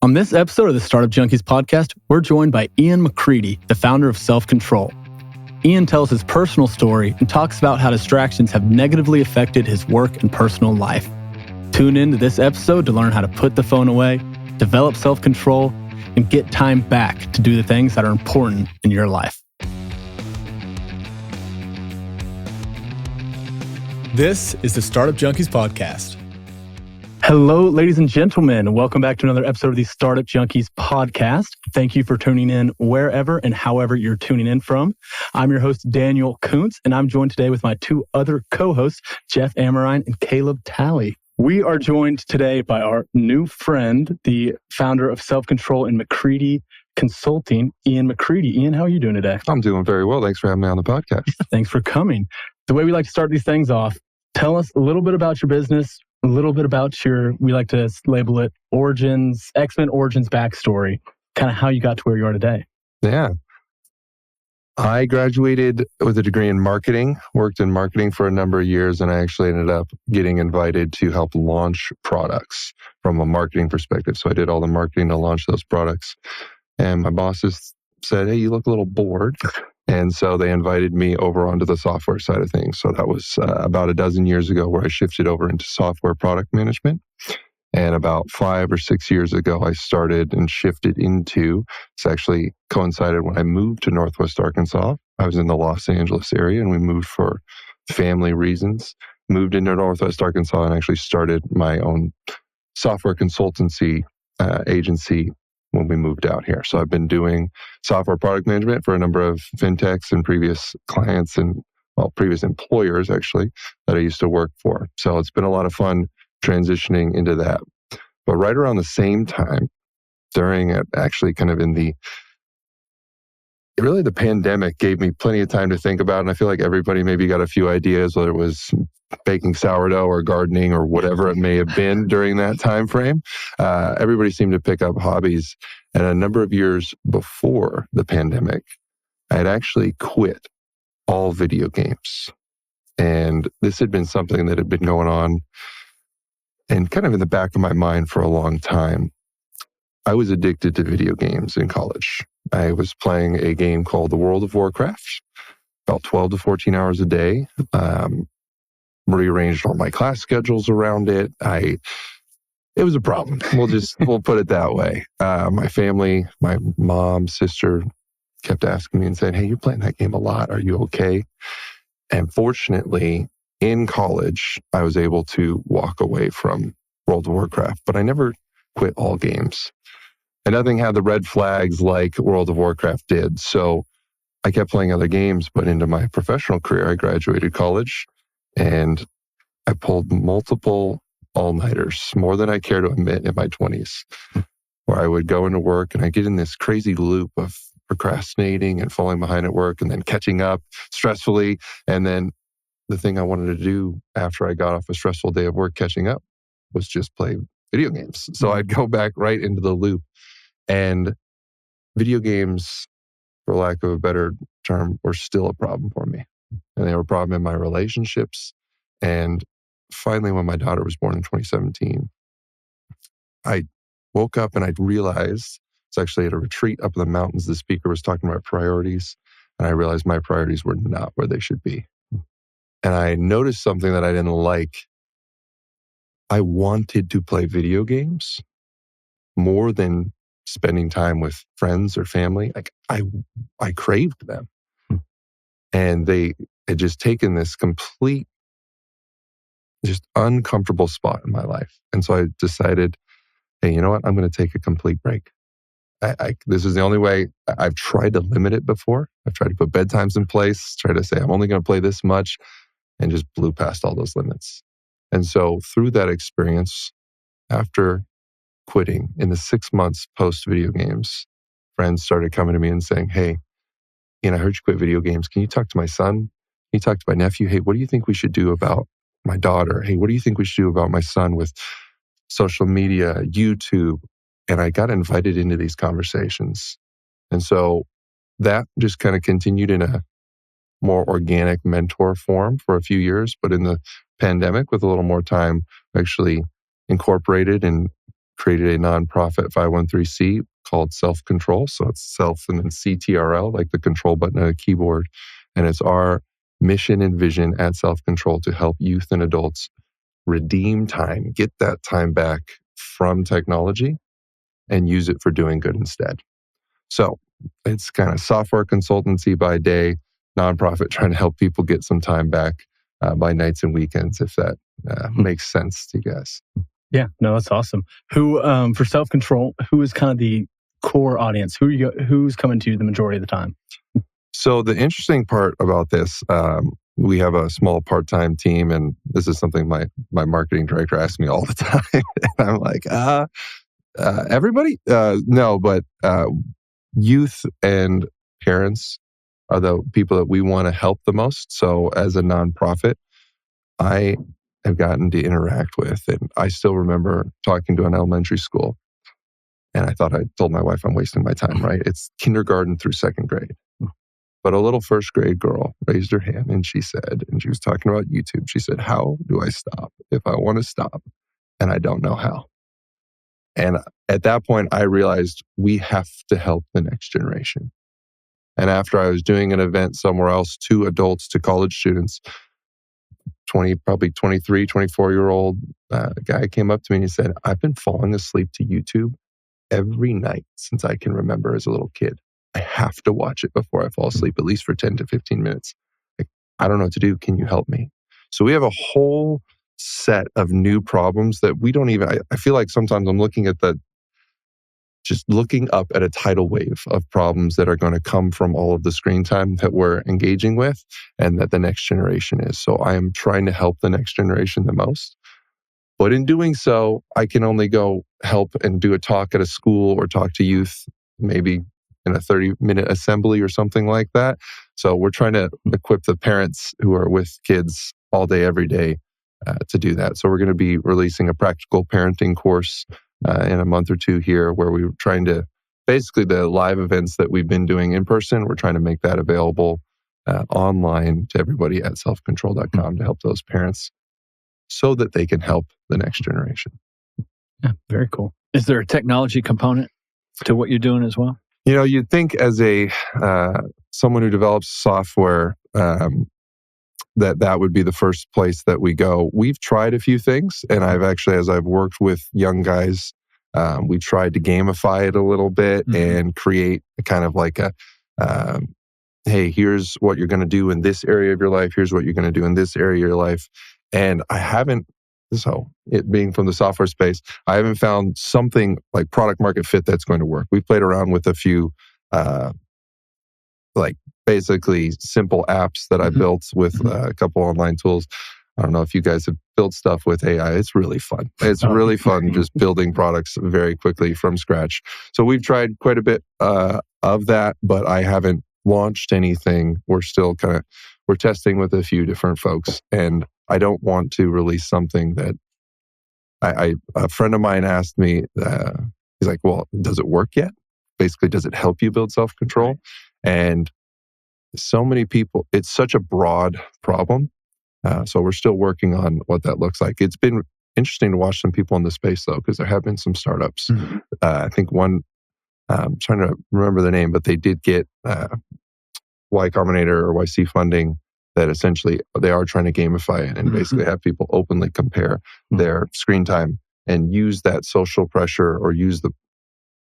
On this episode of the Startup Junkies podcast, we're joined by Ian McCready, the founder of Self-Control. Ian tells his personal story and talks about how distractions have negatively affected his work and personal life. Tune in to this episode to learn how to put the phone away, develop self-control, and get time back to do the things that are important in your life. This is the Startup Junkies podcast. Hello, ladies and gentlemen. Welcome back to another episode of the Startup Junkies podcast. Thank you for tuning in wherever and however you're tuning in from. I'm your host, Daniel Koonce, and I'm joined today with my two other co-hosts, Jeff Amerine and Caleb Talley. We are joined today by our new friend, the founder of Self-Control and McCready Consulting, Ian McCready. Ian, how are you doing today? I'm doing very well. Thanks for having me on the podcast. Thanks for coming. The way we like to start these things off, tell us a little bit about your business, a little bit about your, we like to label it origins, X-Men origins backstory, kind of how you got to where you are today. Yeah. I graduated with a degree in marketing, worked in marketing for a number of years, and I actually ended up getting invited to help launch products from a marketing perspective. So I did all the marketing to launch those products. And my bosses said, "Hey, you look a little bored." And so they invited me over onto the software side of things. So that was about a dozen years ago where I shifted over into software product management. And about 5 or 6 years ago, I started and shifted into, it's actually coincided when I moved to Northwest Arkansas. I was in the Los Angeles area and we moved for family reasons, moved into Northwest Arkansas and actually started my own software consultancy agency when we moved out here. So I've been doing software product management for a number of fintechs and previous clients and, well, previous employers actually that I used to work for. So it's been a lot of fun transitioning into that. But right around the same time, during it, actually kind of in the pandemic gave me plenty of time to think about. And I feel like everybody maybe got a few ideas, whether it was baking sourdough or gardening or whatever it may have been during that time frame. Everybody seemed to pick up hobbies. And a number of years before the pandemic, I had actually quit all video games. And this had been something that had been going on and kind of in the back of my mind for a long time. I was addicted to video games in college. I was playing a game called the World of Warcraft, about 12 to 14 hours a day. Rearranged all my class schedules around it. It was a problem. We'll put it that way. My family, my mom, sister kept asking me and saying, "Hey, you're playing that game a lot. Are you okay?" And fortunately, in college, I was able to walk away from World of Warcraft, but I never quit all games. And nothing had the red flags like World of Warcraft did. So I kept playing other games, but into my professional career, I graduated college and I pulled multiple all-nighters, more than I care to admit in my 20s, where I would go into work and I get in this crazy loop of procrastinating and falling behind at work and then catching up stressfully. And then the thing I wanted to do after I got off a stressful day of work catching up was just play video games. So I'd go back right into the loop. And video games, for lack of a better term, were still a problem for me. And they were a problem in my relationships. And finally, when my daughter was born in 2017, I woke up and I realized, it's actually at a retreat up in the mountains, the speaker was talking about priorities. And I realized my priorities were not where they should be. And I noticed something that I didn't like. I wanted to play video games more than spending time with friends or family. Like I craved them. And they had just taken this complete, just uncomfortable spot in my life. And so I decided, hey, you know what? I'm going to take a complete break. This is the only way. I've tried to limit it before. I've tried to put bedtimes in place, try to say, I'm only going to play this much, and just blew past all those limits. And so through that experience, after quitting, in the 6 months post video games, friends started coming to me and saying, "Hey, I heard you quit video games. Can you talk to my son? Can you talk to my nephew? Hey, what do you think we should do about my daughter? Hey, what do you think we should do about my son with social media, YouTube?" And I got invited into these conversations. And so that just kind of continued in a more organic mentor form for a few years. But in the pandemic, with a little more time, I actually incorporated and created a nonprofit 501(c) called Self-Control. So it's self and then CTRL, like the control button on a keyboard. And it's our mission and vision at Self-Control to help youth and adults redeem time, get that time back from technology and use it for doing good instead. So it's kind of software consultancy by day, nonprofit trying to help people get some time back by nights and weekends, if that makes sense to you guys. Yeah, no, that's awesome. Who, for Self-Control, who is kind of the core audience? Who's coming to you the majority of the time? So the interesting part about this, we have a small part-time team, and this is something my marketing director asks me all the time. And I'm like, everybody? No, but youth and parents are the people that we want to help the most. So as a nonprofit, I have gotten to interact with, and I still remember talking to an elementary school, and I thought I told my wife I'm wasting my time, right? It's kindergarten through second grade. But a little first grade girl raised her hand and she was talking about YouTube. She said, how do I stop if I want to stop and I don't know how? And at that point, I realized we have to help the next generation. And after I was doing an event somewhere else to adults, to college students, probably 23, 24-year-old guy came up to me and he said, I've been falling asleep to YouTube every night since I can remember as a little kid. I have to watch it before I fall asleep, at least for 10 to 15 minutes. I don't know what to do. Can you help me? So we have a whole set of new problems that we don't even, I feel like sometimes I'm looking up at a tidal wave of problems that are going to come from all of the screen time that we're engaging with and that the next generation is. So I am trying to help the next generation the most. But in doing so, I can only go help and do a talk at a school or talk to youth, maybe in a 30-minute assembly or something like that. So we're trying to equip the parents who are with kids all day, every day to do that. So we're going to be releasing a practical parenting course in a month or two here, where we're trying to, basically the live events that we've been doing in person, we're trying to make that available online to everybody at selfcontrol.com to help those parents so that they can help the next generation. Yeah, very cool. Is there a technology component to what you're doing as well? You know, you'd think as a someone who develops software, that would be the first place that we go. We've tried a few things, and I've actually, as I've worked with young guys, we tried to gamify it a little bit and create kind of like a, hey, here's what you're going to do in this area of your life. Here's what you're going to do in this area of your life. And I haven't, so it being from the software space, I haven't found something like product market fit that's going to work. We've played around with a few, like basically simple apps that I built with a couple online tools. I don't know if you guys have built stuff with AI. It's really fun. It's really fun just building products very quickly from scratch. So we've tried quite a bit of that, but I haven't launched anything. We're still we're testing with a few different folks, and I don't want to release something that a friend of mine asked me, he's like, well, does it work yet? Basically, does it help you build self-control? And so many people, it's such a broad problem. So we're still working on what that looks like. It's been interesting to watch some people in the space though, because there have been some startups. I think one, I'm trying to remember the name, but they did get Y Combinator or YC funding that essentially they are trying to gamify it and basically have people openly compare their screen time and use that social pressure or use the,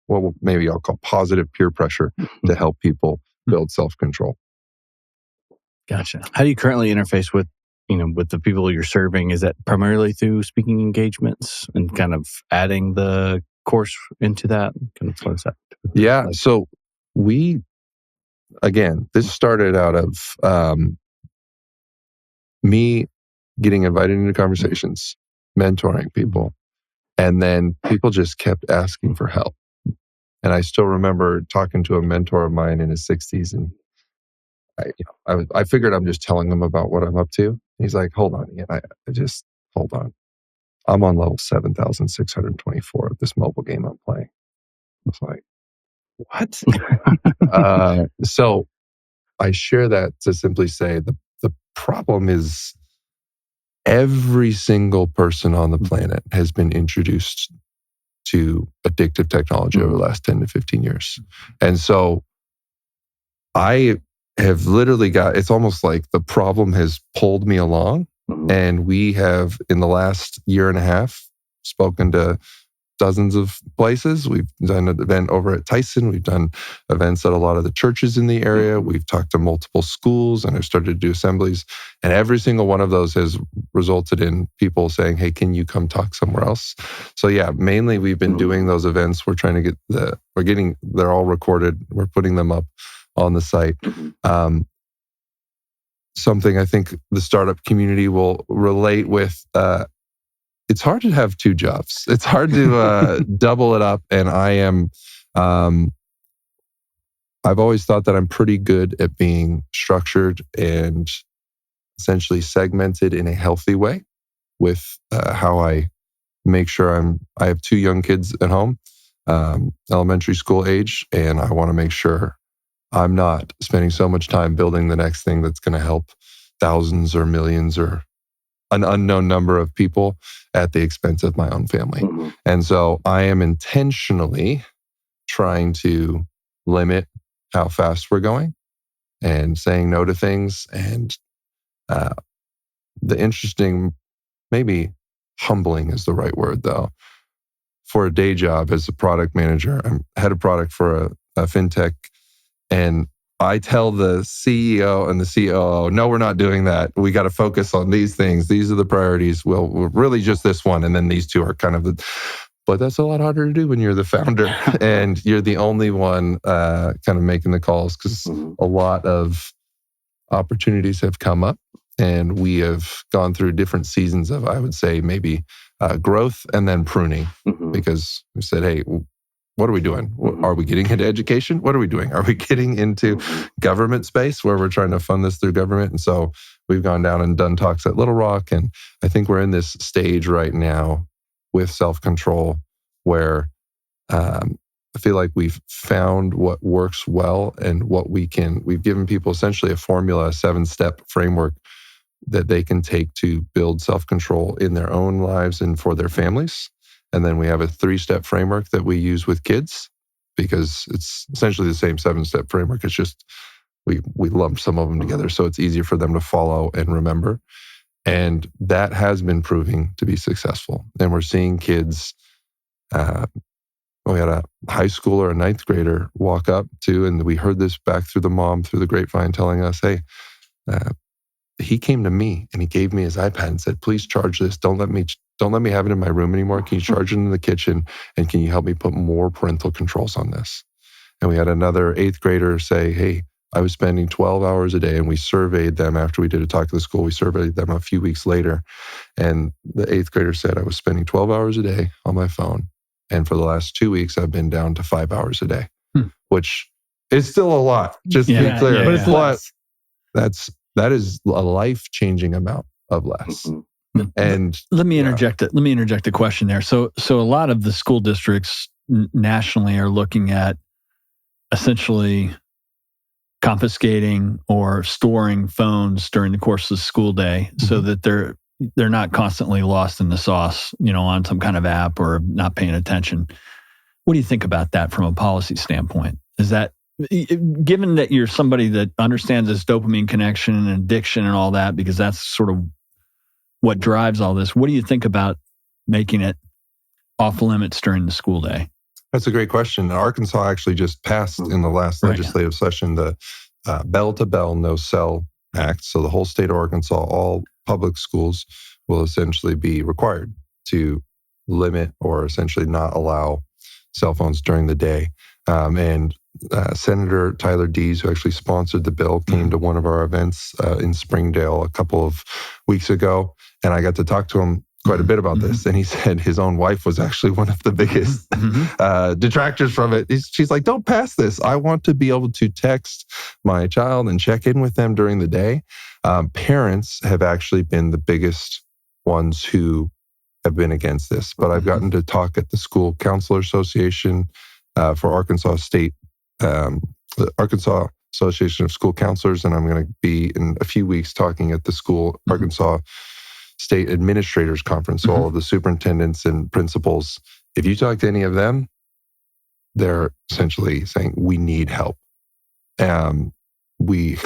well, maybe I'll call positive peer pressure to help people build self-control. Gotcha. How do you currently interface with the people you're serving? Is that primarily through speaking engagements and kind of adding the course into that? Kind of what is that? Yeah. So this started out of me getting invited into conversations, mentoring people, and then people just kept asking for help. And I still remember talking to a mentor of mine in his 60s, and I figured I'm just telling him about what I'm up to. He's like, hold on, Ian, hold on. I'm on level 7,624 of this mobile game I'm playing. I was like, what? So I share that to simply say the problem is every single person on the planet has been introduced to addictive technology over the last 10 to 15 years. And so I have literally it's almost like the problem has pulled me along. And we have, in the last year and a half, spoken to dozens of places. We've done an event over at Tyson. We've done events at a lot of the churches in the area. We've talked to multiple schools, and I've started to do assemblies. And every single one of those has resulted in people saying, hey, can you come talk somewhere else? So yeah, mainly we've been doing those events. We're trying to get they're all recorded. We're putting them up on the site. Something I think the startup community will relate with. It's hard to have two jobs. It's hard to double it up. And I've always thought that I'm pretty good at being structured and essentially segmented in a healthy way with how I make sure I have two young kids at home, elementary school age, and I want to make sure I'm not spending so much time building the next thing that's going to help thousands or millions or an unknown number of people at the expense of my own family. And so I am intentionally trying to limit how fast we're going and saying no to things. And the interesting, maybe humbling is the right word though, for a day job as a product manager, I'm head of product for a fintech. And I tell the CEO and the COO, no, we're not doing that. We got to focus on these things. These are the priorities. Well, we're really just this one. And then these two are kind of but that's a lot harder to do when you're the founder and you're the only one kind of making the calls, because a lot of opportunities have come up and we have gone through different seasons of, I would say, maybe growth and then pruning, because we said, hey, what are we doing? Are we getting into education? What are we doing? Are we getting into government space where we're trying to fund this through government? And so we've gone down and done talks at Little Rock. And I think we're in this stage right now with self-control where I feel like we've found what works well and we've given people essentially a formula, a 7-step framework that they can take to build self-control in their own lives and for their families. And then we have a 3-step framework that we use with kids, because it's essentially the same 7-step framework. It's just we lump some of them together so it's easier for them to follow and remember. And that has been proving to be successful. And we're seeing kids, we had a high schooler, a 9th grader walk up to, and we heard this back through the mom, through the grapevine, telling us, hey, he came to me and he gave me his iPad and said, please charge this. Don't let me have it in my room anymore. Can you charge it in the kitchen? And can you help me put more parental controls on this? And we had another 8th grader say, hey, I was spending 12 hours a day, and we surveyed them after we did a talk to the school. We surveyed them a few weeks later. And the 8th grader said, I was spending 12 hours a day on my phone. And for the last 2 weeks, I've been down to 5 hours a day, which is still a lot, just to be clear. But it's less. That is a life-changing amount of less. And let me interject it. Let me interject a question there. So a lot of the school districts nationally are looking at essentially confiscating or storing phones during the course of the school day so that they're not constantly lost in the sauce, on some kind of app or not paying attention. What do you think about that from a policy standpoint? Is that, given that you're somebody that understands this dopamine connection and addiction and all that, because that's sort of what drives all this, what do you think about making it off limits during the school day? That's a great question. Arkansas actually just passed in the last legislative session the Bell-to-Bell No Cell Act. So the whole state of Arkansas, all public schools will essentially be required to limit or essentially not allow cell phones during the day. And Senator Tyler Dees, who actually sponsored the bill, came to one of our events in Springdale a couple of weeks ago. And I got to talk to him quite a bit about this. And he said his own wife was actually one of the biggest detractors from it. She's like, don't pass this. I want to be able to text my child and check in with them during the day. Parents have actually been the biggest ones who have been against this. But I've gotten to talk at the School Counselor Association for Arkansas State, the Arkansas Association of School Counselors. And I'm going to be in a few weeks talking at the school, Arkansas State Administrators Conference, so all of the superintendents and principals. If you talk to any of them, they're essentially saying, we need help. We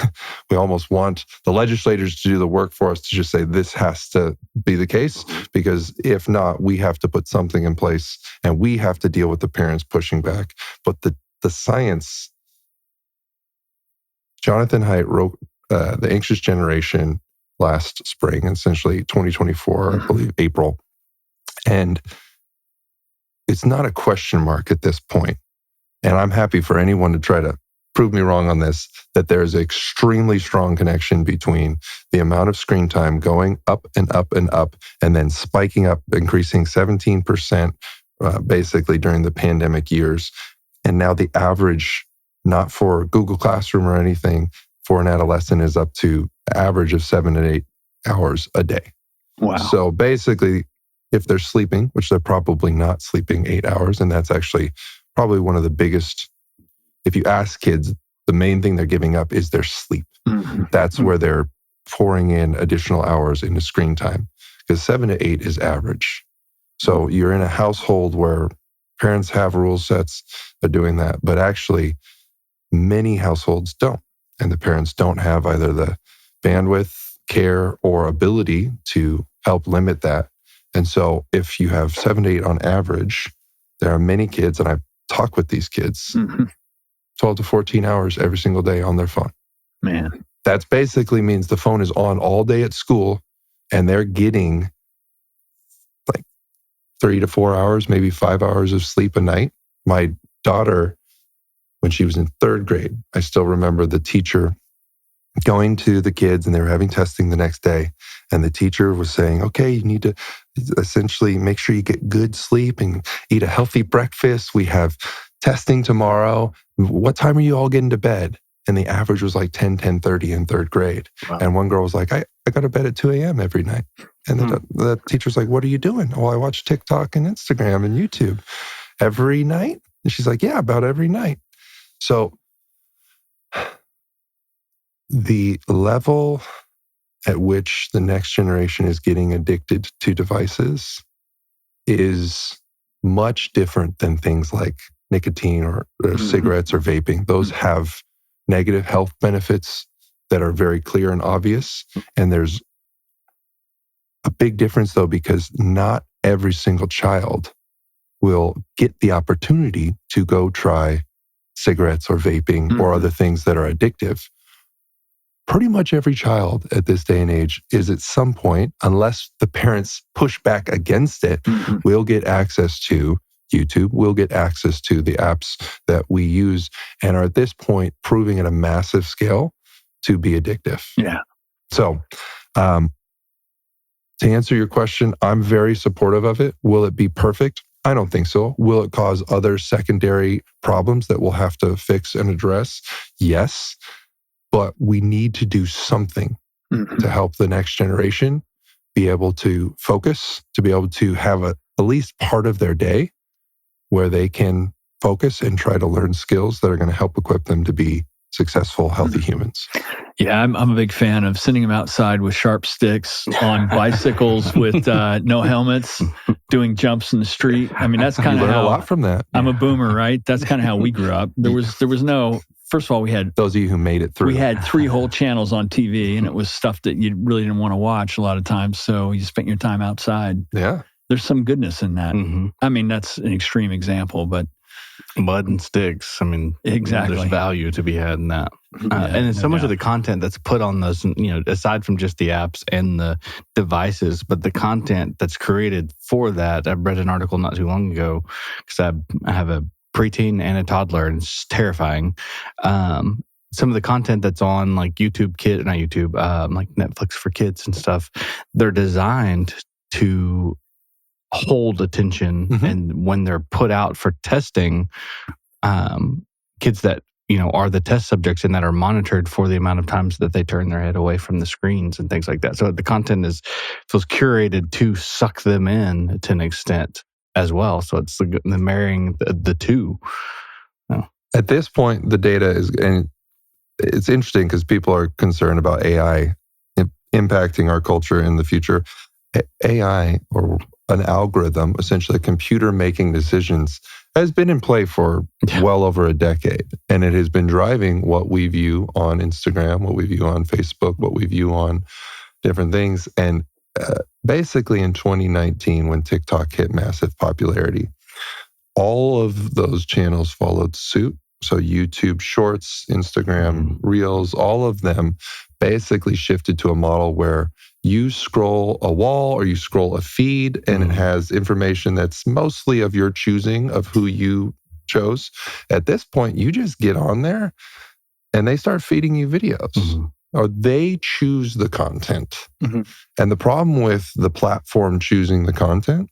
almost want the legislators to do the work for us to just say this has to be the case, because if not, we have to put something in place and we have to deal with the parents pushing back. But the science, Jonathan Haidt wrote The Anxious Generation last spring, essentially 2024, I believe, April. And it's not a question mark at this point. And I'm happy for anyone to try to prove me wrong on this, that there's an extremely strong connection between the amount of screen time going up and up and up, and then spiking up, increasing 17% basically during the pandemic years. And now the average, not for Google Classroom or anything, for an adolescent is up to average of 7 to 8 hours a day. Wow. So basically, if they're sleeping, which they're probably not sleeping 8 hours, and that's actually probably one of the biggest, if you ask kids, the main thing they're giving up is their sleep. Mm-hmm. That's where they're pouring in additional hours into screen time, because 7 to 8 is average. So you're in a household where parents have rule sets, they're doing that, but actually many households don't. And the parents don't have either the bandwidth, care, or ability to help limit that. And so if you have 7 to 8 on average, there are many kids, and I've talked with these kids, 12 to 14 hours every single day on their phone. Man. That basically means the phone is on all day at school, and they're getting like 3 to 4 hours, maybe 5 hours of sleep a night. My daughter, when she was in 3rd grade, I still remember the teacher going to the kids, and they were having testing the next day. And the teacher was saying, okay, you need to essentially make sure you get good sleep and eat a healthy breakfast. We have testing tomorrow. What time are you all getting to bed? And the average was like 10:30 in 3rd grade. Wow. And one girl was like, I go to bed at 2 a.m. every night. And the teacher's like, what are you doing? Well, I watch TikTok and Instagram and YouTube every night. And she's like, yeah, about every night. So the level at which the next generation is getting addicted to devices is much different than things like nicotine or cigarettes or vaping. Those have negative health benefits that are very clear and obvious. And there's a big difference, though, because not every single child will get the opportunity to go try cigarettes or vaping or other things that are addictive. Pretty much every child at this day and age is at some point, unless the parents push back against it, will get access to YouTube, will get access to the apps that we use, and are at this point proving at a massive scale to be addictive. Yeah. So to answer your question, I'm very supportive of it. Will it be perfect? I don't think so. Will it cause other secondary problems that we'll have to fix and address? Yes. But we need to do something to help the next generation be able to focus, to be able to have at least part of their day where they can focus and try to learn skills that are going to help equip them to be successful, healthy humans. Yeah, I'm a big fan of sending them outside with sharp sticks on bicycles with no helmets, doing jumps in the street. I mean, that's kind of how a lot from that. I'm a boomer, right? That's kind of how we grew up. There was no. First of all, we had those of you who made it through. We had 3 whole channels on TV, and it was stuff that you really didn't want to watch a lot of times. So you spent your time outside. Yeah, there's some goodness in that. I mean, that's an extreme example, but mud and sticks. I mean, exactly. There's value to be had in that. And then so much of the content that's put on those, aside from just the apps and the devices, but the content that's created for that. I read an article not too long ago because I have a preteen and a toddler, and it's terrifying. Some of the content that's on like like Netflix for kids and stuff, they're designed to hold attention. And when they're put out for testing, kids that, are the test subjects and that are monitored for the amount of times that they turn their head away from the screens and things like that. So the content feels curated to suck them in to an extent as well. So it's the marrying the two. At this point, the data is, and it's interesting because people are concerned about AI impacting our culture in the future. AI, or an algorithm, essentially a computer making decisions, has been in play for well over a decade. And it has been driving what we view on Instagram, what we view on Facebook, what we view on different things. And basically in 2019, when TikTok hit massive popularity, all of those channels followed suit. So YouTube Shorts, Instagram Reels, all of them basically shifted to a model where you scroll a wall or you scroll a feed and it has information that's mostly of your choosing of who you chose. At this point, you just get on there and they start feeding you videos or they choose the content. And the problem with the platform choosing the content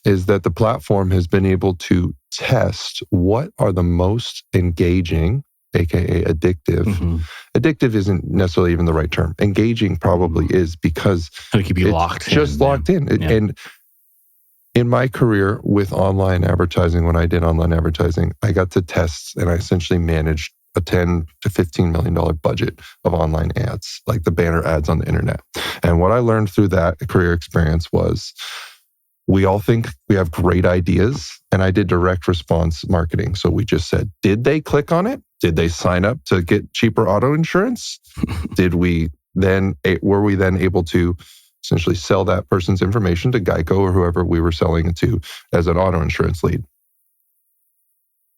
is that the platform has been able to test what are the most engaging, aka addictive. Addictive isn't necessarily even the right term. Engaging probably is, because it'll keep you locked in. And in my career with online advertising, when I did online advertising, I got to test and I essentially managed a $10 to $15 million budget of online ads, like the banner ads on the internet. And what I learned through that career experience was, we all think we have great ideas, and I did direct response marketing. So we just said, did they click on it? Did they sign up to get cheaper auto insurance? Were we then able to essentially sell that person's information to Geico or whoever we were selling it to as an auto insurance lead?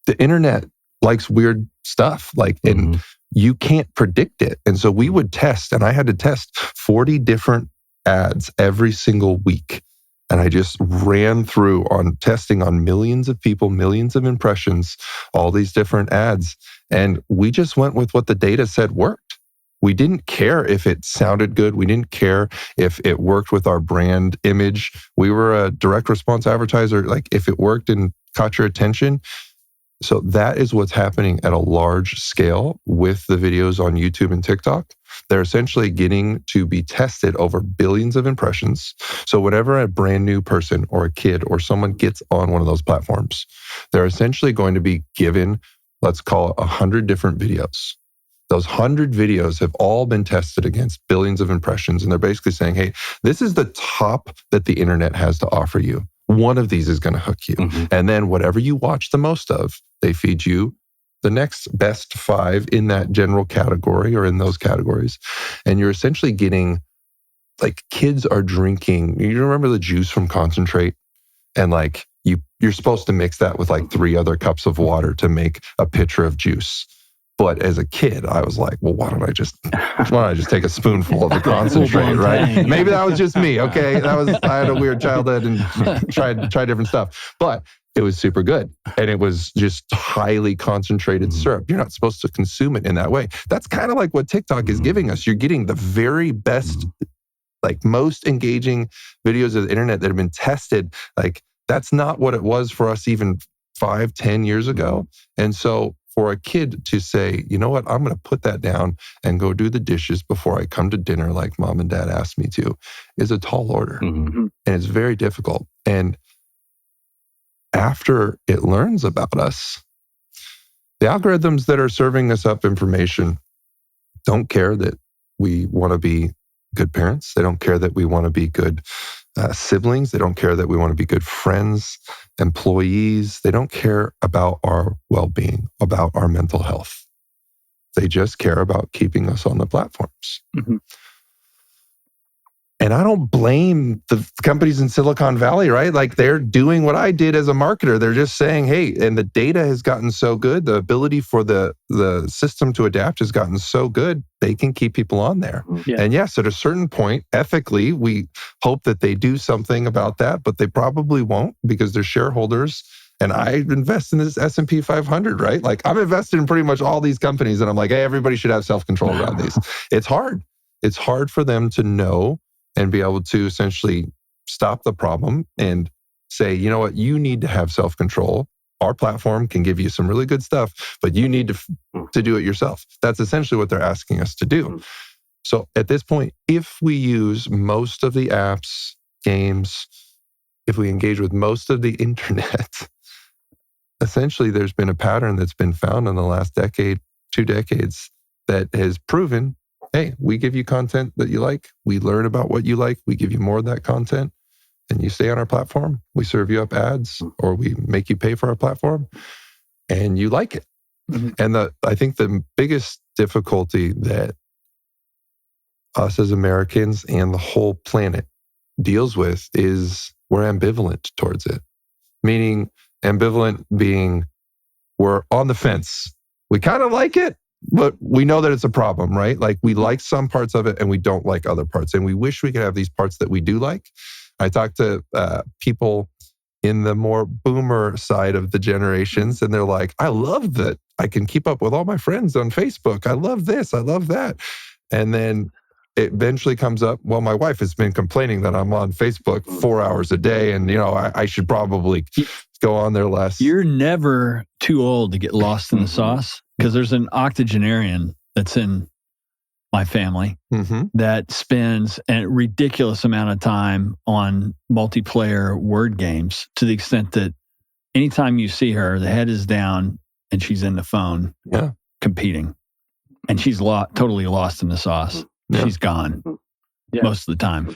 The internet likes weird stuff, and you can't predict it. And so we would test, and I had to test 40 different ads every single week. And I just ran through on testing on millions of people, millions of impressions, all these different ads. And we just went with what the data said worked. We didn't care if it sounded good. We didn't care if it worked with our brand image. We were a direct response advertiser. If it worked and caught your attention. So that is what's happening at a large scale with the videos on YouTube and TikTok. They're essentially getting to be tested over billions of impressions. So whenever a brand new person or a kid or someone gets on one of those platforms, they're essentially going to be given, let's call it 100 different videos. Those 100 videos have all been tested against billions of impressions. And they're basically saying, hey, this is the top that the internet has to offer you. One of these is going to hook you. And then whatever you watch the most of, they feed you the next best 5 in that general category or in those categories. And you're essentially getting, kids are drinking. You remember the juice from concentrate? And you're supposed to mix that with 3 other cups of water to make a pitcher of juice. But as a kid, I was like, well, why don't I just take a spoonful of the concentrate, right? Maybe that was just me, okay? I had a weird childhood and tried different stuff. But it was super good. And it was just highly concentrated syrup. You're not supposed to consume it in that way. That's kind of like what TikTok is giving us. You're getting the very best, most engaging videos of the internet that have been tested. That's not what it was for us even 5-10 years ago. And so for a kid to say, you know what, I'm going to put that down and go do the dishes before I come to dinner like mom and dad asked me to, is a tall order. And it's very difficult. And after it learns about us, the algorithms that are serving us up information don't care that we want to be good parents. They don't care that we want to be good siblings. They don't care that we want to be good friends, employees. They don't care about our well-being, about our mental health. They just care about keeping us on the platforms. And I don't blame the companies in Silicon Valley, right? They're doing what I did as a marketer. They're just saying, hey, and the data has gotten so good. The ability for the system to adapt has gotten so good. They can keep people on there. And yes, at a certain point, ethically, we hope that they do something about that, but they probably won't because they're shareholders. And I invest in this S&P 500, right? I'm invested in pretty much all these companies and I'm like, hey, everybody should have self-control around these. It's hard. It's hard for them to know and be able to essentially stop the problem and say, you know what, you need to have self-control. Our platform can give you some really good stuff, but you need to do it yourself. That's essentially what they're asking us to do. So at this point, if we use most of the apps, games, if we engage with most of the internet, essentially there's been a pattern that's been found in the last decade, 2 decades, that has proven, hey, we give you content that you like. We learn about what you like. We give you more of that content. and you stay on our platform, we serve you up ads or we make you pay for our platform and you like it. Mm-hmm. And I think the biggest difficulty that us as Americans and the whole planet deals with is we're ambivalent towards it. Meaning ambivalent being we're on the fence. We kind of like it, but we know that it's a problem, right? Like we like some parts of it and we don't like other parts. And we wish we could have these parts that we do like. I talk to people in the more boomer side of the generations and they're like, I love that I can keep up with all my friends on Facebook. I love this. I love that. And then it eventually comes up, well, my wife has been complaining that I'm on Facebook 4 hours a day and, I should probably go on there less. You're never too old to get lost in the sauce because there's an octogenarian that's in my family that spends a ridiculous amount of time on multiplayer word games to the extent that anytime you see her, the head is down and she's in the phone competing. And she's totally lost in the sauce. Yeah. She's gone most of the time.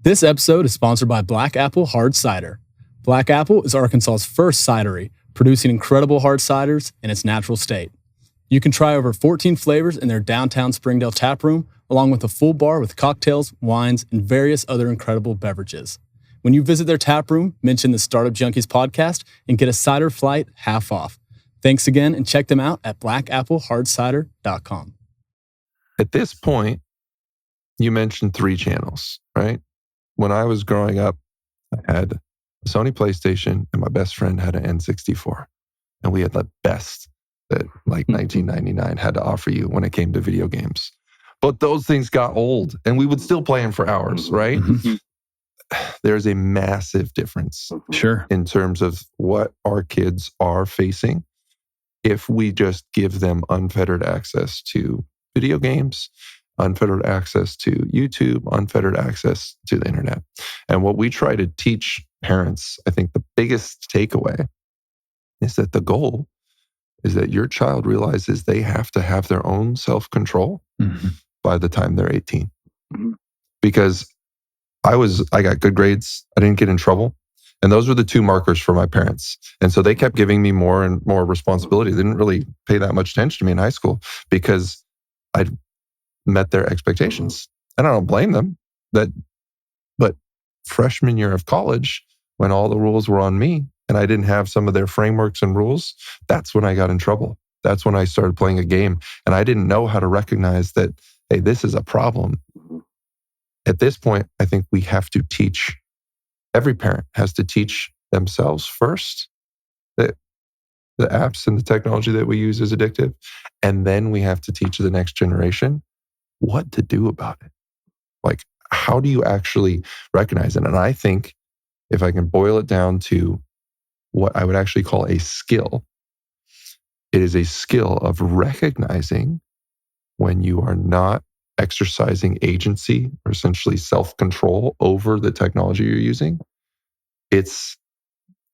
This episode is sponsored by Black Apple Hard Cider. Black Apple is Arkansas's first cidery, producing incredible hard ciders in its natural state. You can try over 14 flavors in their downtown Springdale tap room, along with a full bar with cocktails, wines, and various other incredible beverages. When you visit their tap room, mention the Startup Junkies podcast and get a cider flight half off. Thanks again, and check them out at blackappleHardCider.com. At this point, you mentioned 3 channels, right? When I was growing up, I had a Sony PlayStation and my best friend had an N64. And we had the best that like 1999 had to offer you when it came to video games. But those things got old and we would still play them for hours, right? Mm-hmm. There's a massive difference in terms of what our kids are facing if we just give them unfettered access to video games, unfettered access to YouTube, unfettered access to the internet. And what we try to teach parents, I think the biggest takeaway is that the goal is that your child realizes they have to have their own self-control by the time they're 18. Mm-hmm. Because I got good grades. I didn't get in trouble. And those were the 2 markers for my parents. And so they kept giving me more and more responsibility. They didn't really pay that much attention to me in high school because I'd met their expectations. And I don't blame them. But freshman year of college, when all the rules were on me and I didn't have some of their frameworks and rules, that's when I got in trouble. That's when I started playing a game. And I didn't know how to recognize that, hey, this is a problem. At this point, I think we have to teach, every parent has to teach themselves first that the apps and the technology that we use is addictive. And then we have to teach the next generation what to do about it. Like, how do you actually recognize it? And I think if I can boil it down to what I would actually call a skill, it is a skill of recognizing when you are not exercising agency or essentially self-control over the technology you're using. It's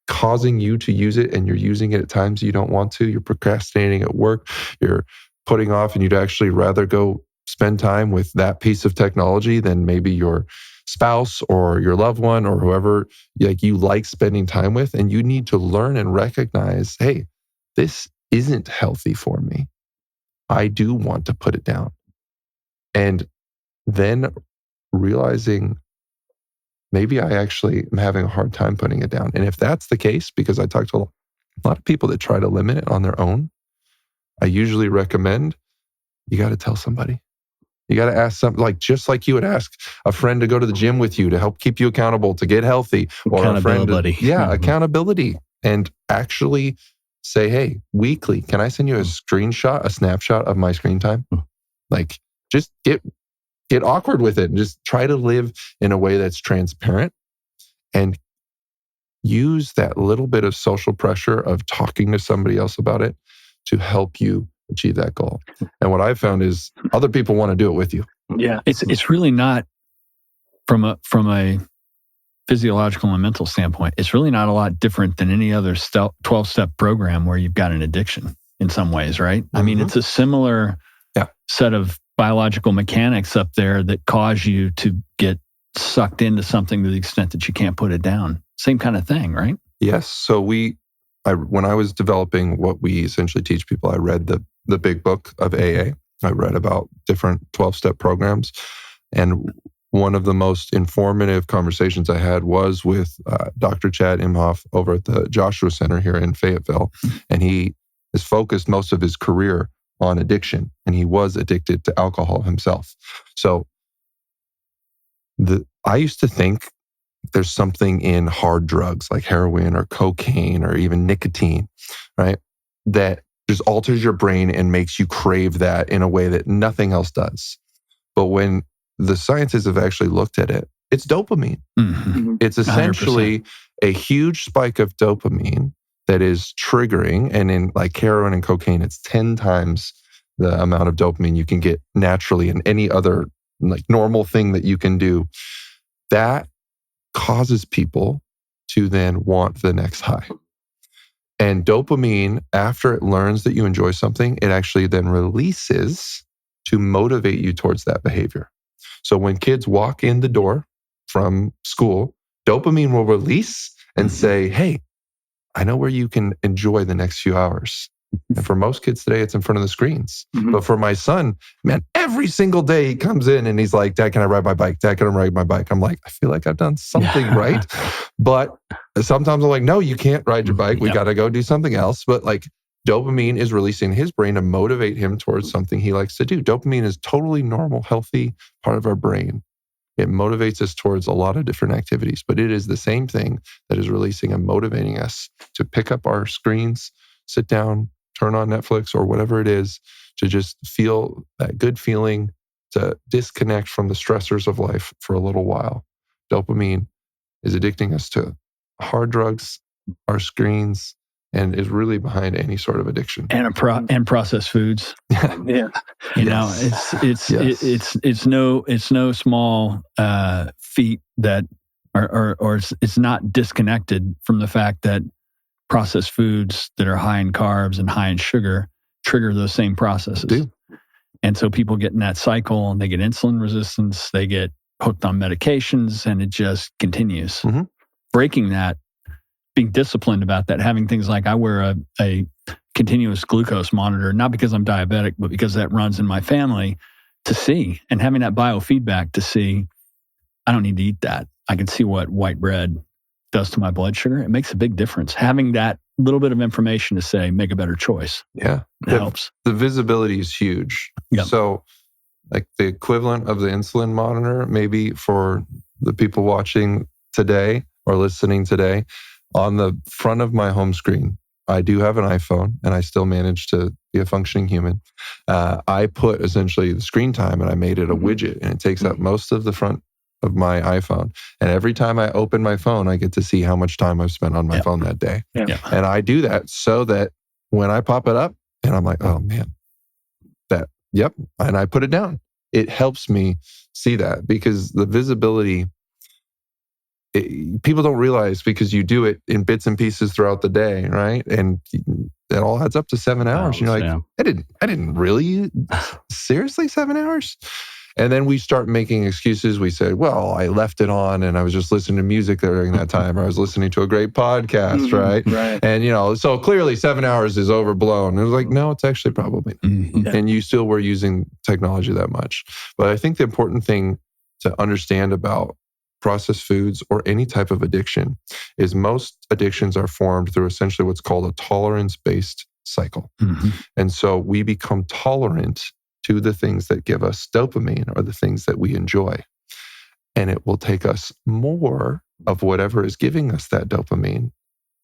causing you to use it and you're using it at times you don't want to. You're procrastinating at work. You're putting off and you'd actually rather go spend time with that piece of technology than maybe your spouse or your loved one or whoever you like spending time with. And you need to learn and recognize, hey, this isn't healthy for me. I do want to put it down. And then realizing maybe I actually am having a hard time putting it down. And if that's the case, because I talk to a lot of people that try to limit it on their own, I usually recommend you got to tell somebody. You got to ask something, like just like you would ask a friend to go to the gym with you to help keep you accountable, to get healthy, or a friend. Accountability, and actually say, hey, weekly, can I send you a snapshot of my screen time? Like, just get awkward with it and just try to live in a way that's transparent and use that little bit of social pressure of talking to somebody else about it to help you achieve that goal. And what I've found is other people want to do it with you. Yeah. It's really not from a physiological and mental standpoint, it's really not a lot different than any other 12-step program where you've got an addiction in some ways, right? Mm-hmm. I mean, it's a similar set of biological mechanics up there that cause you to get sucked into something to the extent that you can't put it down. Same kind of thing, right? Yes. So when I was developing what we essentially teach people, I read the big book of AA. I read about different 12-step programs. And one of the most informative conversations I had was with Dr. Chad Imhoff over at the Joshua Center here in Fayetteville. And he has focused most of his career on addiction, and he was addicted to alcohol himself. So I used to think there's something in hard drugs like heroin or cocaine or even nicotine, right? That just alters your brain and makes you crave that in a way that nothing else does. But when the scientists have actually looked at it, it's dopamine. Mm-hmm. It's essentially 100%. A huge spike of dopamine that is triggering. And in like heroin and cocaine, it's 10 times the amount of dopamine you can get naturally in any other like normal thing that you can do. That causes people to then want the next high. And dopamine, after it learns that you enjoy something, it actually then releases to motivate you towards that behavior. So when kids walk in the door from school, dopamine will release and say, hey, I know where you can enjoy the next few hours. And for most kids today, it's in front of the screens. Mm-hmm. But for my son, man, every single day he comes in and he's like, Dad, can I ride my bike? Dad, can I ride my bike? I'm like, I feel like I've done something right. But sometimes I'm like, no, you can't ride your bike. We got to go do something else. But like dopamine is releasing his brain to motivate him towards something he likes to do. Dopamine is totally normal, healthy part of our brain. It motivates us towards a lot of different activities, but it is the same thing that is releasing and motivating us to pick up our screens, sit down, turn on Netflix or whatever it is, to just feel that good feeling, to disconnect from the stressors of life for a little while. Dopamine is addicting us to hard drugs, our screens, and is really behind any sort of addiction. And processed foods. Yeah. You know, it's no small feat that, or it's not disconnected from the fact that processed foods that are high in carbs and high in sugar trigger those same processes. And so people get in that cycle and they get insulin resistance, they get hooked on medications, and it just continues. Mm-hmm. Breaking that, being disciplined about that, having things like I wear a continuous glucose monitor, not because I'm diabetic, but because that runs in my family, to see, and having that biofeedback to see, I don't need to eat that. I can see what white bread does to my blood sugar. It makes a big difference. Having that little bit of information to say, make a better choice. Yeah. It helps. The visibility is huge. Yep. So like the equivalent of the insulin monitor, maybe for the people watching today or listening today, on the front of my home screen, I do have an iPhone and I still manage to be a functioning human. I put essentially the screen time and I made it a widget, and it takes up most of the front of my iPhone. And every time I open my phone, I get to see how much time I've spent on my phone that day. Yeah. And I do that so that when I pop it up and I'm like, oh man, and I put it down. It helps me see that, because the visibility, people don't realize, because you do it in bits and pieces throughout the day, right? And that all adds up to 7 hours. You're like, I didn't really, seriously, 7 hours? And then we start making excuses. We say, well, I left it on and I was just listening to music during that time, or I was listening to a great podcast, right? And, so clearly 7 hours is overblown. And it was like, no, it's actually probably not. And you still were using technology that much. But I think the important thing to understand about processed foods or any type of addiction is most addictions are formed through essentially what's called a tolerance-based cycle. Mm-hmm. And so we become tolerant to the things that give us dopamine or the things that we enjoy. And it will take us more of whatever is giving us that dopamine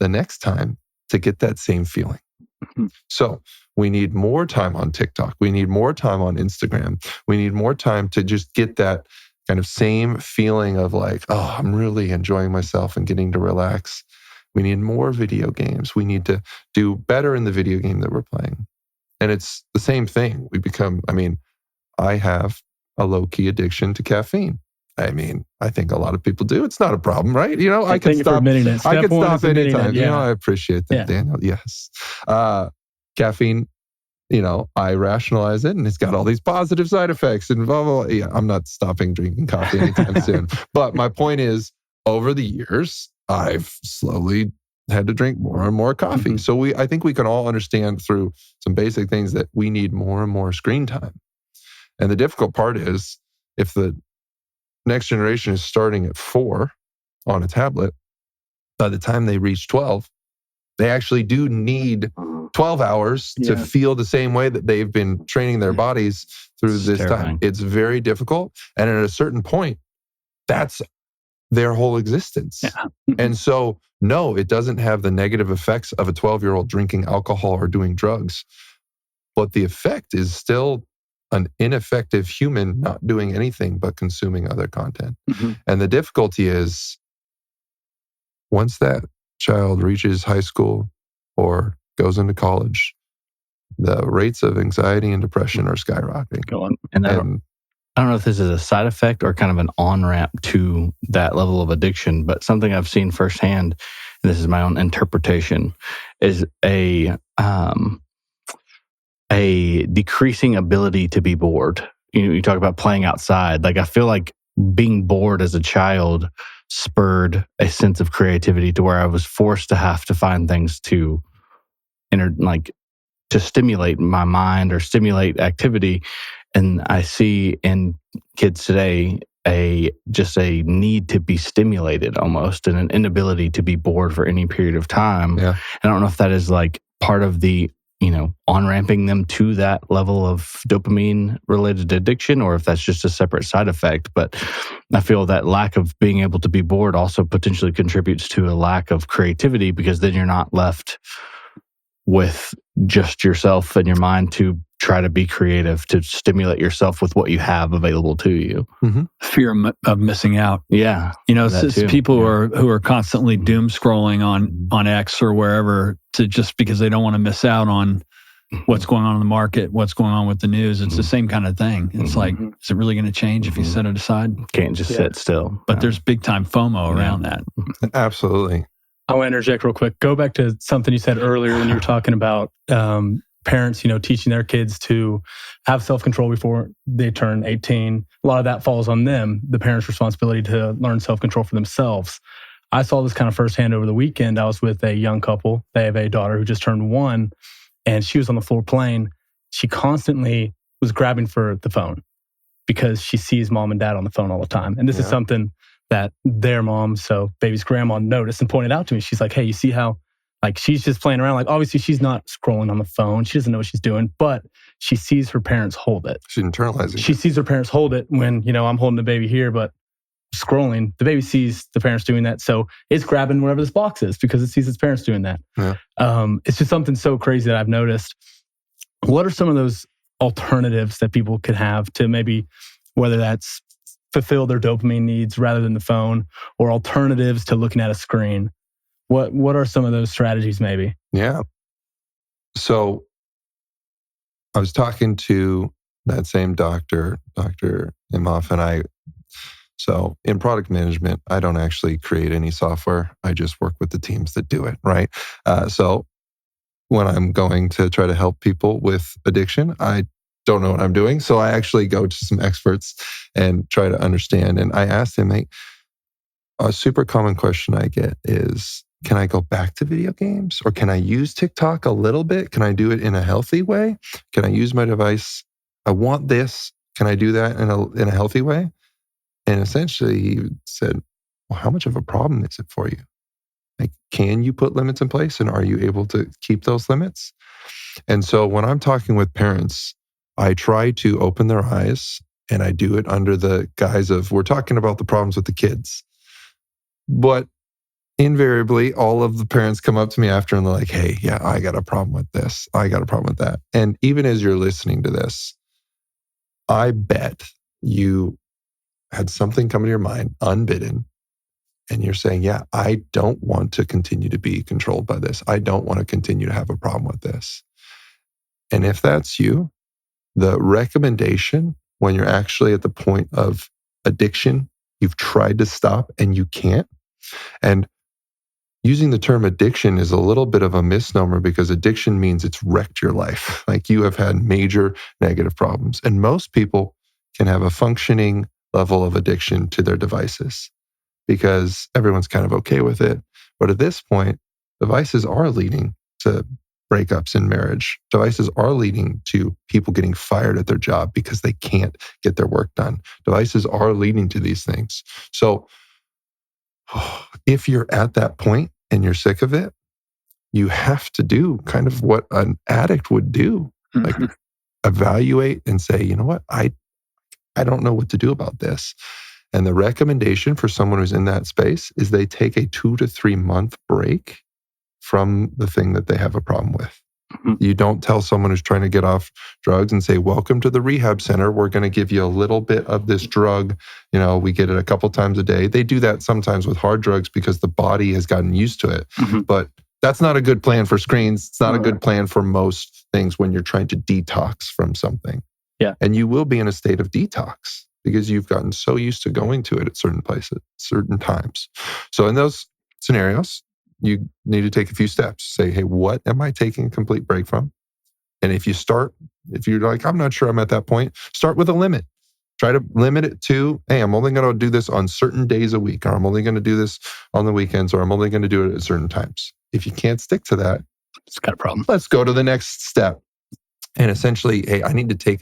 the next time to get that same feeling. Mm-hmm. So we need more time on TikTok. We need more time on Instagram. We need more time to just get that kind of same feeling of like, oh, I'm really enjoying myself and getting to relax. We need more video games. We need to do better in the video game that we're playing. And it's the same thing. I have a low-key addiction to caffeine. I think a lot of people do. It's not a problem, right? I can stop. I can stop anytime. I appreciate that, Daniel. Yes. Caffeine I rationalize it and it's got all these positive side effects and blah, blah, blah. Yeah, I'm not stopping drinking coffee anytime soon. But my point is, over the years, I've slowly had to drink more and more coffee. Mm-hmm. So I think we can all understand through some basic things that we need more and more screen time. And the difficult part is, if the next generation is starting at 4 on a tablet, by the time they reach 12, they actually do need 12 hours to feel the same way that they've been training their bodies through this time. It's very difficult. And at a certain point, that's their whole existence. Yeah. And so, no, it doesn't have the negative effects of a 12-year-old drinking alcohol or doing drugs. But the effect is still an ineffective human not doing anything but consuming other content. Mm-hmm. And the difficulty is, once that child reaches high school or goes into college, the rates of anxiety and depression are skyrocketing. Go on. And I don't know if this is a side effect or kind of an on-ramp to that level of addiction, but something I've seen firsthand, and this is my own interpretation, is a decreasing ability to be bored. You talk about playing outside. Like, I feel like being bored as a child spurred a sense of creativity to where I was forced to have to find things to stimulate my mind or stimulate activity. And I see in kids today just a need to be stimulated almost, and an inability to be bored for any period of time. Yeah. And I don't know if that is like part of the on-ramping them to that level of dopamine-related addiction, or if that's just a separate side effect. But I feel that lack of being able to be bored also potentially contributes to a lack of creativity, because then you're not left with just yourself and your mind to try to be creative, to stimulate yourself with what you have available to you. Mm-hmm. Fear of missing out. Yeah. It's people who are constantly doom scrolling on X or wherever, to just because they don't want to miss out on what's going on in the market, what's going on with the news. It's the same kind of thing. It's like, is it really going to change if you set it aside? Can't just sit still. But there's big time FOMO around that. Absolutely. I want to interject real quick. Go back to something you said earlier when you were talking about parents, teaching their kids to have self-control before they turn 18. A lot of that falls on them, the parents' responsibility to learn self-control for themselves. I saw this kind of firsthand over the weekend. I was with a young couple. They have a daughter who just turned 1, and she was on the floor playing. She constantly was grabbing for the phone because she sees mom and dad on the phone all the time. And this is something that their mom, so baby's grandma, noticed and pointed out to me. She's like, hey, you see how she's just playing around? Like, obviously she's not scrolling on the phone. She doesn't know what she's doing, but she sees her parents hold it. She's internalizing it. She sees her parents hold it when, I'm holding the baby here, but scrolling, the baby sees the parents doing that. So it's grabbing wherever this box is because it sees its parents doing that. Yeah. It's just something so crazy that I've noticed. What are some of those alternatives that people could have to maybe, whether that's fulfill their dopamine needs rather than the phone, or alternatives to looking at a screen? What are some of those strategies maybe? Yeah. So I was talking to that same Dr. Imhoff, and so in product management, I don't actually create any software. I just work with the teams that do it, right? So when I'm going to try to help people with addiction, I don't know what I'm doing. So I actually go to some experts and try to understand. And I asked him, a super common question I get is, can I go back to video games? Or can I use TikTok a little bit? Can I do it in a healthy way? Can I use my device? I want this. Can I do that in a healthy way? And essentially he said, well, how much of a problem is it for you? Can you put limits in place, and are you able to keep those limits? And so when I'm talking with parents, I try to open their eyes, and I do it under the guise of, we're talking about the problems with the kids. But invariably, all of the parents come up to me after and they're like, hey, yeah, I got a problem with this. I got a problem with that. And even as you're listening to this, I bet you had something come to your mind unbidden. And you're saying, yeah, I don't want to continue to be controlled by this. I don't want to continue to have a problem with this. And if that's you, the recommendation when you're actually at the point of addiction, you've tried to stop and you can't. And using the term addiction is a little bit of a misnomer because addiction means it's wrecked your life. Like you have had major negative problems. And most people can have a functioning level of addiction to their devices because everyone's kind of okay with it. But at this point, devices are leading to breakups in marriage. Devices are leading to people getting fired at their job because they can't get their work done. Devices are leading to these things. So if you're at that point and you're sick of it, you have to do kind of what an addict would do, like evaluate and say, you know what, I don't know what to do about this. And the recommendation for someone who's in that space is they take a 2 to 3 month break from the thing that they have a problem with. You don't tell someone who's trying to get off drugs and say, welcome to the rehab center. We're going to give you a little bit of this drug. You know, we get it a couple times a day. They do that sometimes with hard drugs because the body has gotten used to it. But that's not a good plan for screens. It's not a good plan for most things when you're trying to detox from something. Yeah. And you will be in a state of detox because you've gotten so used to going to it at certain places, certain times. So in those scenarios, you need to take a few steps. Say, hey, what am I taking a complete break from? And if you're like, I'm not sure I'm at that point, start with a limit. Try to limit it to, hey, I'm only going to do this on certain days a week, or I'm only going to do this on the weekends, or I'm only going to do it at certain times. If you can't stick to that, it's got a problem. Let's go to the next step. And essentially, hey, I need to take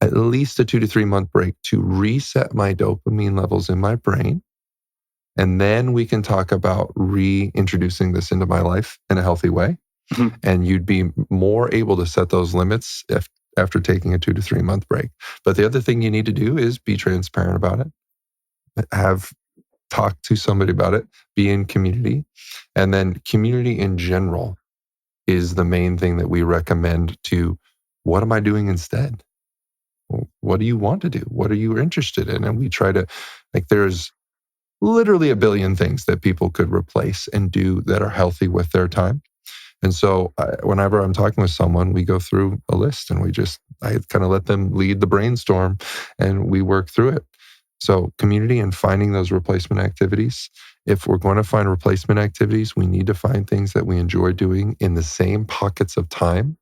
at least a 2 to 3 month break to reset my dopamine levels in my brain. And then we can talk about reintroducing this into my life in a healthy way. And you'd be more able to set those limits after taking a 2 to 3 month break. But the other thing you need to do is be transparent about it. Talk to somebody about it. Be in community. And then community in general is the main thing that we recommend to what am I doing instead? What do you want to do? What are you interested in? And we try to, there's literally a billion things that people could replace and do that are healthy with their time. And so whenever I'm talking with someone, we go through a list and I kind of let them lead the brainstorm and we work through it. So community and finding those replacement activities. If we're going to find replacement activities, we need to find things that we enjoy doing in the same pockets of time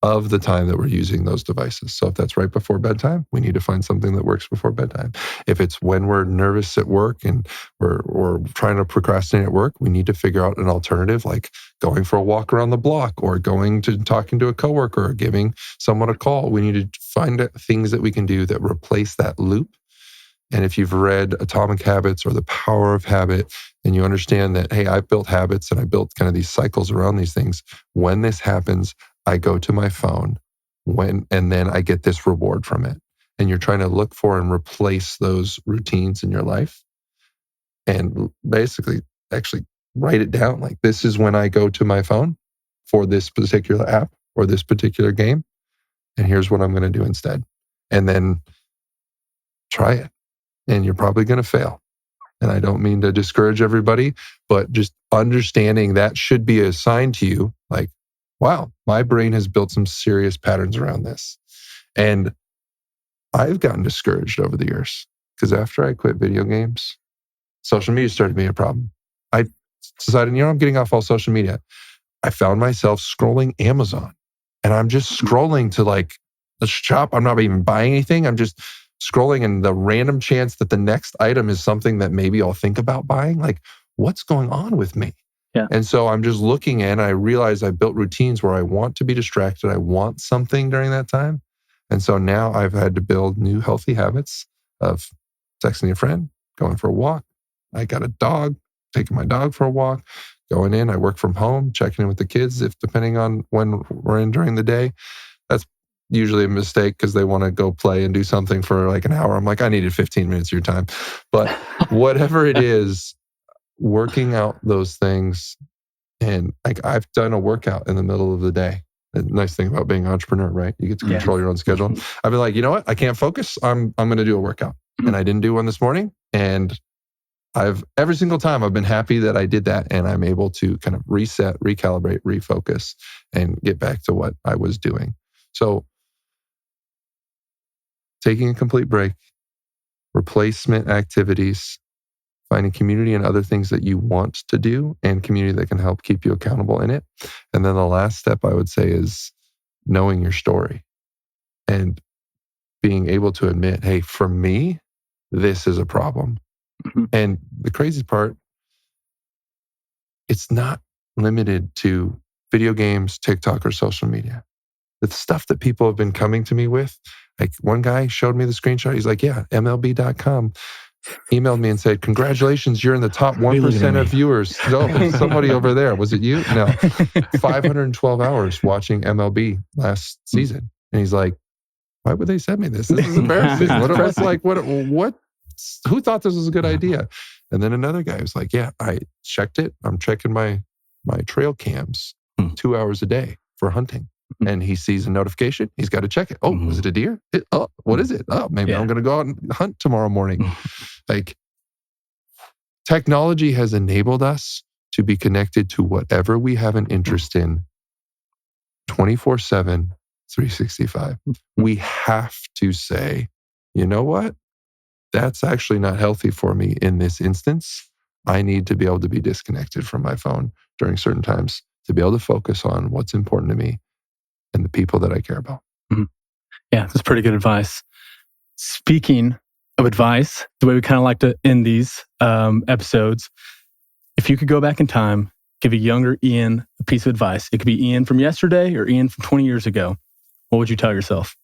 of the time that we're using those devices. So if that's right before bedtime, we need to find something that works before bedtime. If it's when we're nervous at work and we're trying to procrastinate at work, we need to figure out an alternative, like going for a walk around the block or going to talking to a coworker or giving someone a call. We need to find things that we can do that replace that loop. And if you've read Atomic Habits or The Power of Habit, and you understand that, hey, I've built habits and I built kind of these cycles around these things. When this happens, I go to my phone and then I get this reward from it. And you're trying to look for and replace those routines in your life. And basically, actually write it down. Like, this is when I go to my phone for this particular app or this particular game. And here's what I'm going to do instead. And then try it. And you're probably going to fail. And I don't mean to discourage everybody, but just understanding that should be a sign to you, like, wow, my brain has built some serious patterns around this. And I've gotten discouraged over the years because after I quit video games, social media started being a problem. I decided, I'm getting off all social media. I found myself scrolling Amazon and I'm just scrolling to like the shop. I'm not even buying anything. I'm just scrolling, and the random chance that the next item is something that maybe I'll think about buying. Like, what's going on with me? Yeah. And so I'm just looking and I realize I built routines where I want to be distracted. I want something during that time. And so now I've had to build new healthy habits of texting a friend, going for a walk. I got a dog, taking my dog for a walk, going in. I work from home, checking in with the kids, depending on when we're in during the day. That's usually a mistake because they want to go play and do something for like an hour. I'm like, I needed 15 minutes of your time. But whatever it is, working out those things. And like, I've done a workout in the middle of the day. The nice thing about being an entrepreneur, right? You get to control your own schedule. I've been like, you know what? I can't focus. I'm going to do a workout. And I didn't do one this morning. And every single time I've been happy that I did that. And I'm able to kind of reset, recalibrate, refocus, and get back to what I was doing. So taking a complete break, replacement activities, finding community and other things that you want to do and community that can help keep you accountable in it. And then the last step I would say is knowing your story and being able to admit, hey, for me, this is a problem. Mm-hmm. And the crazy part, it's not limited to video games, TikTok, or social media. The stuff that people have been coming to me with, like one guy showed me the screenshot. He's like, yeah, MLB.com emailed me and said, congratulations, you're in the top 1% of viewers. No, somebody over there. Was it you? No. 512 hours watching MLB last season. And he's like, why would they send me this? This is embarrassing. What's like, what, who thought this was a good idea? And then another guy was like, yeah, I checked it. I'm checking my trail cams 2 hours a day for hunting. And he sees a notification. He's got to check it. Oh, was it a deer? What is it? Oh, maybe I'm going to go out and hunt tomorrow morning. Like, technology has enabled us to be connected to whatever we have an interest in 24/7, 365. We have to say, you know what? That's actually not healthy for me in this instance. I need to be able to be disconnected from my phone during certain times to be able to focus on what's important to me and the people that I care about. Mm-hmm. Yeah, that's pretty good advice. Speaking of advice, the way we kind of like to end these episodes, if you could go back in time, give a younger Ian a piece of advice, it could be Ian from yesterday or Ian from 20 years ago, what would you tell yourself?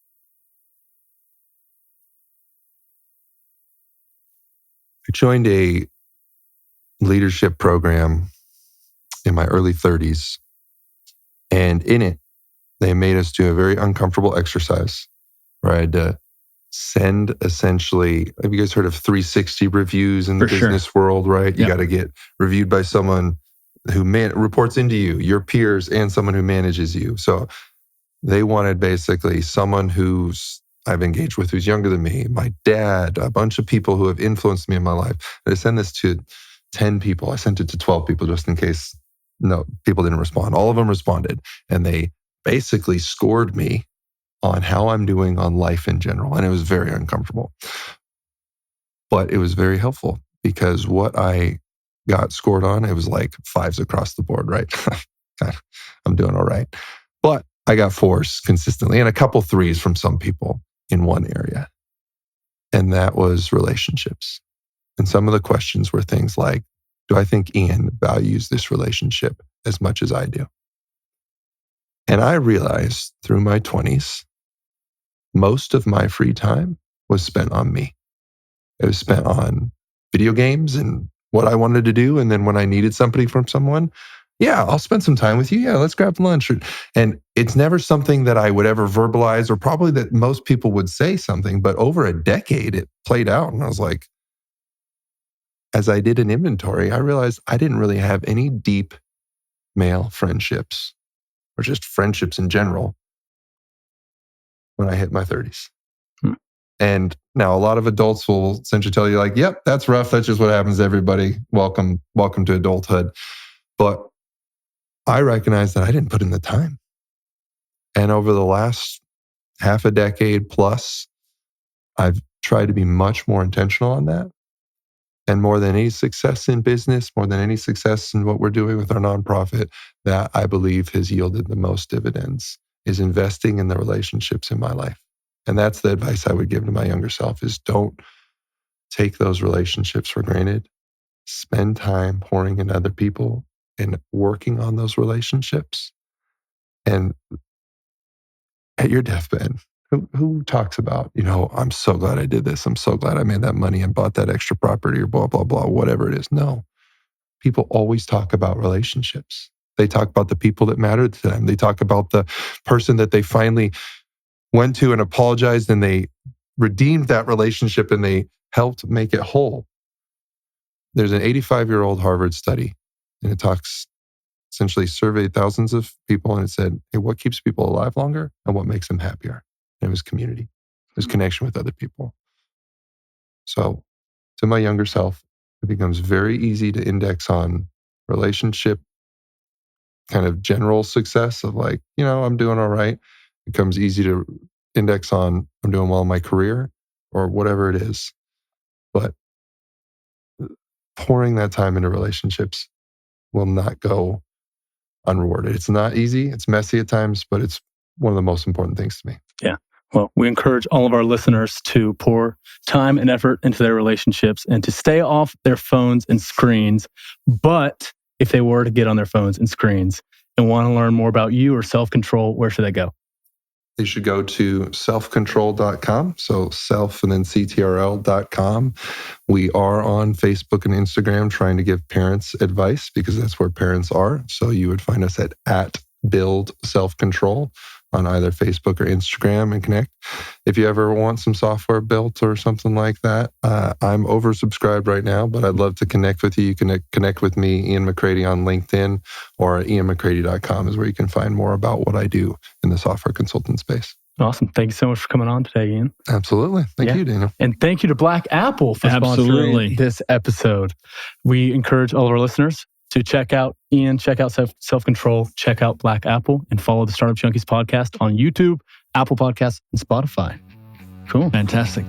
I joined a leadership program in my early 30s, and in it, they made us do a very uncomfortable exercise where I had to send essentially, have you guys heard of 360 reviews in the business world, right? You got to get reviewed by someone who reports into you, your peers, and someone who manages you. So they wanted basically someone I've engaged with who's younger than me, my dad, a bunch of people who have influenced me in my life. I sent this to 10 people. I sent it to 12 people just in case people didn't respond. All of them responded. And they basically scored me on how I'm doing on life in general. And it was very uncomfortable. But it was very helpful because what I got scored on, it was like 5s across the board, right? I'm doing all right. But I got 4s consistently and a couple 3s from some people in one area. And that was relationships. And some of the questions were things like, do I think Ian values this relationship as much as I do? And I realized through my 20s, most of my free time was spent on me. It was spent on video games and what I wanted to do. And then when I needed something from someone, yeah, I'll spend some time with you. Yeah, let's grab lunch. And it's never something that I would ever verbalize, or probably that most people would say something. But over a decade, it played out. And I was like, as I did an inventory, I realized I didn't really have any deep male friendships or just friendships in general when I hit my 30s. And now a lot of adults will essentially tell you like, yep, that's rough. That's just what happens to everybody. Welcome to adulthood. But I recognize that I didn't put in the time. And over the last half a decade plus, I've tried to be much more intentional on that. And more than any success in business, more than any success in what we're doing with our nonprofit, that I believe has yielded the most dividends is investing in the relationships in my life. And that's the advice I would give to my younger self is don't take those relationships for granted. Spend time pouring in other people and working on those relationships. And at your deathbed, who talks about, I'm so glad I did this. I'm so glad I made that money and bought that extra property or blah, blah, blah, whatever it is. No, people always talk about relationships. They talk about the people that mattered to them. They talk about the person that they finally went to and apologized and they redeemed that relationship and they helped make it whole. There's an 85-year-old Harvard study and it talks, essentially surveyed thousands of people and it said, hey, what keeps people alive longer and what makes them happier? And it was community. It was connection with other people. So to my younger self, it becomes very easy to index on relationship kind of general success of like, I'm doing all right. It becomes easy to index on I'm doing well in my career or whatever it is. But pouring that time into relationships will not go unrewarded. It's not easy. It's messy at times, but it's one of the most important things to me. Yeah. Well, we encourage all of our listeners to pour time and effort into their relationships and to stay off their phones and screens. But if they were to get on their phones and screens and want to learn more about you or self-control, where should they go? They should go to selfctrl.com. So self and then CTRL.com. We are on Facebook and Instagram trying to give parents advice because that's where parents are. So you would find us at Build Self-Control on either Facebook or Instagram and connect. If you ever want some software built or something like that, I'm oversubscribed right now, but I'd love to connect with you. You can connect with me, Ian McCready, on LinkedIn, or ianmccready.com is where you can find more about what I do in the software consultant space. Awesome. Thank you so much for coming on today, Ian. Absolutely. Thank you, Daniel. And thank you to Black Apple for sponsoring this episode. We encourage all of our listeners to check out Ian, check out Self-Control, check out Black Apple, and follow the Startup Junkies podcast on YouTube, Apple Podcasts, and Spotify. Cool. Fantastic.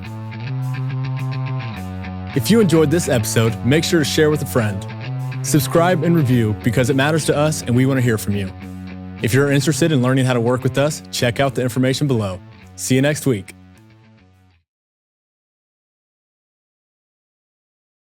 If you enjoyed this episode, make sure to share with a friend. Subscribe and review because it matters to us and we want to hear from you. If you're interested in learning how to work with us, check out the information below. See you next week.